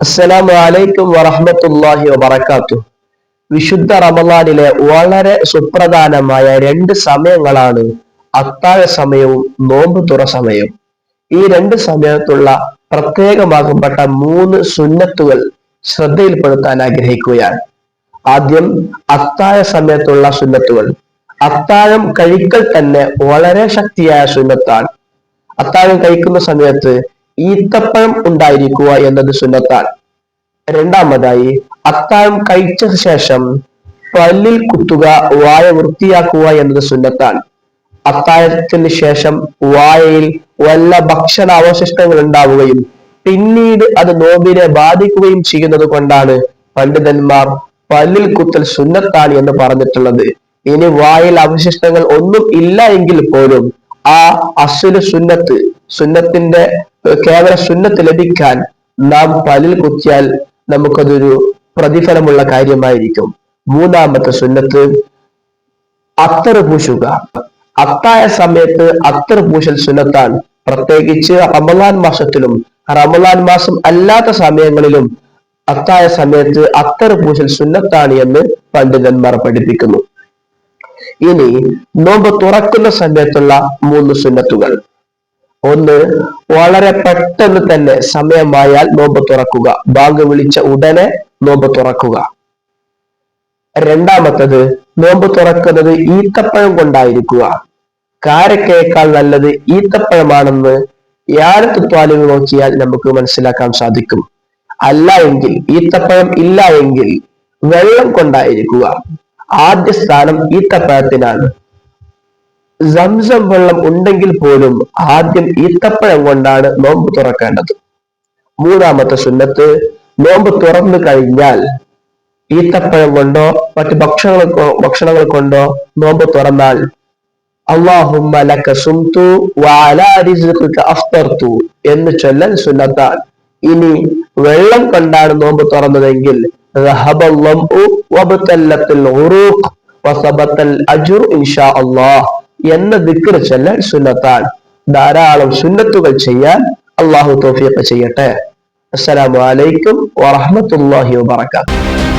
അസ്സലാമു അലൈക്കും വറഹ്മത്തുള്ളാഹി വബറകാതുഹു. വിശുദ്ധ റമളാനിലെ വളരെ സുപ്രധാനമായ രണ്ട് സമയങ്ങളാണ് അത്താഴ സമയവും നോമ്പ് തുറ സമയവും. ഈ രണ്ട് സമയത്തുള്ള പ്രത്യേകമാക്കപ്പെട്ട മൂന്ന് സുന്നത്തുകൾ ശ്രദ്ധയിൽപ്പെടുത്താൻ ആഗ്രഹിക്കുകയാണ്. ആദ്യം അത്താഴ സമയത്തുള്ള സുന്നത്തുകൾ. അത്താഴം കഴിക്കൽ തന്നെ വളരെ ശക്തിയായ സുന്നത്താണ്. അത്താഴം കഴിക്കുന്ന സമയത്ത് ഈത്തപ്പഴം ഉണ്ടായിരിക്കുക എന്നത് സുന്നത്താണ്. രണ്ടാമതായി, അത്താഴം കഴിച്ച ശേഷം പല്ലിൽ കുത്തുക, വായ വൃത്തിയാക്കുക എന്നത് സുന്നത്താണ്. അത്താഴത്തിന് ശേഷം വായയിൽ വല്ല ഭക്ഷണ അവശിഷ്ടങ്ങൾ ഉണ്ടാവുകയും പിന്നീട് അത് നോമ്പിനെ ബാധിക്കുകയും ചെയ്യുന്നത് കൊണ്ടാണ് പണ്ഡിതന്മാർ പല്ലിൽ കുത്തൽ സുന്നത്താണ് എന്ന് പറഞ്ഞിട്ടുള്ളത്. ഇനി വായിൽ അവശിഷ്ടങ്ങൾ ഒന്നും ഇല്ല എങ്കിൽ പോലും ആ അസ്വല് സുന്നത്തിന്റെ കേവല സുന്നത്ത് ലഭിക്കാൻ നാം പല്ലിൽ കുത്തിയാൽ നമുക്കതൊരു പ്രതിഫലമുള്ള കാര്യമായിരിക്കും. മൂന്നാമത്തെ സുന്നത്ത് അത്തർ പൂശുക. അത്താഴ സമയത്ത് അത്തർ പൂശൽ സുന്നത്താണ്. പ്രത്യേകിച്ച് റമളാൻ മാസത്തിലും റമളാൻ മാസം അല്ലാത്ത സമയങ്ങളിലും അത്താഴ സമയത്ത് അത്തർ പൂശൽ സുന്നത്താണ് എന്ന് പണ്ഡിതന്മാർ പഠിപ്പിക്കുന്നു. ഇനി നോമ്പ് തുറക്കുന്ന സമയത്തുള്ള മൂന്ന് സുന്നത്തുകൾ. ഒന്ന്, വളരെ പെട്ടെന്ന് തന്നെ സമയമായാൽ നോമ്പ് തുറക്കുക, ബാങ്ക് വിളിച്ച ഉടനെ നോമ്പ് തുറക്കുക. രണ്ടാമത്തത്, നോമ്പ് തുറക്കുന്നത് ഈത്തപ്പഴം കൊണ്ടായിരിക്കുക. കാരക്കയേക്കാൾ നല്ലത് ഈത്തപ്പഴമാണെന്ന് യാനത്ത് ത്വാലിബ് നോക്കിയാൽ നമുക്ക് മനസ്സിലാക്കാൻ സാധിക്കും. അല്ല എങ്കിൽ, ഈത്തപ്പഴം ഇല്ല എങ്കിൽ വെള്ളം കൊണ്ടായിരിക്കുക. ആദ്യ സ്ഥാനം ഈത്തപ്പഴത്തിനാണ്. സംസം വെള്ളം ഉണ്ടെങ്കിൽ പോലും ആദ്യം ഈത്തപ്പഴം കൊണ്ടാണ് നോമ്പ് തുറക്കേണ്ടത്. മൂന്നാമത്തെ സുന്നത്ത്, നോമ്പ് തുറന്നു കഴിഞ്ഞാൽ ഈത്തപ്പഴം കൊണ്ടോ മറ്റ് ഭക്ഷണങ്ങൾ കൊണ്ടോ നോമ്പ് തുറന്നാൽ അല്ലാഹുമ്മ ലക സുംതു വഅലാ റിസ്ഖിക അഫ്തർതു എന്ന് ചൊല്ലൽ സുന്നത്താണ്. ഇനി വെള്ളം കൊണ്ടാണ് നോമ്പ് തുറന്നതെങ്കിൽ റഹബൽ ലംഉ വബതല്ലത്തുൽ ഉറൂഖ് വസബത്തൽ അജ്റു ഇൻഷാ അല്ലാഹ് എന്ന ദിക്ർ ചൊല്ലൽ സുന്നത്താണ്. ധാരാളം സുന്നത്തുകൾ ചെയ്യാൻ അല്ലാഹു തൗഫീഖ് ചെയ്യട്ടെ. അസ്സലാമു അലൈക്കും വറഹ്മത്തുള്ളാഹി വബറകാതുഹു.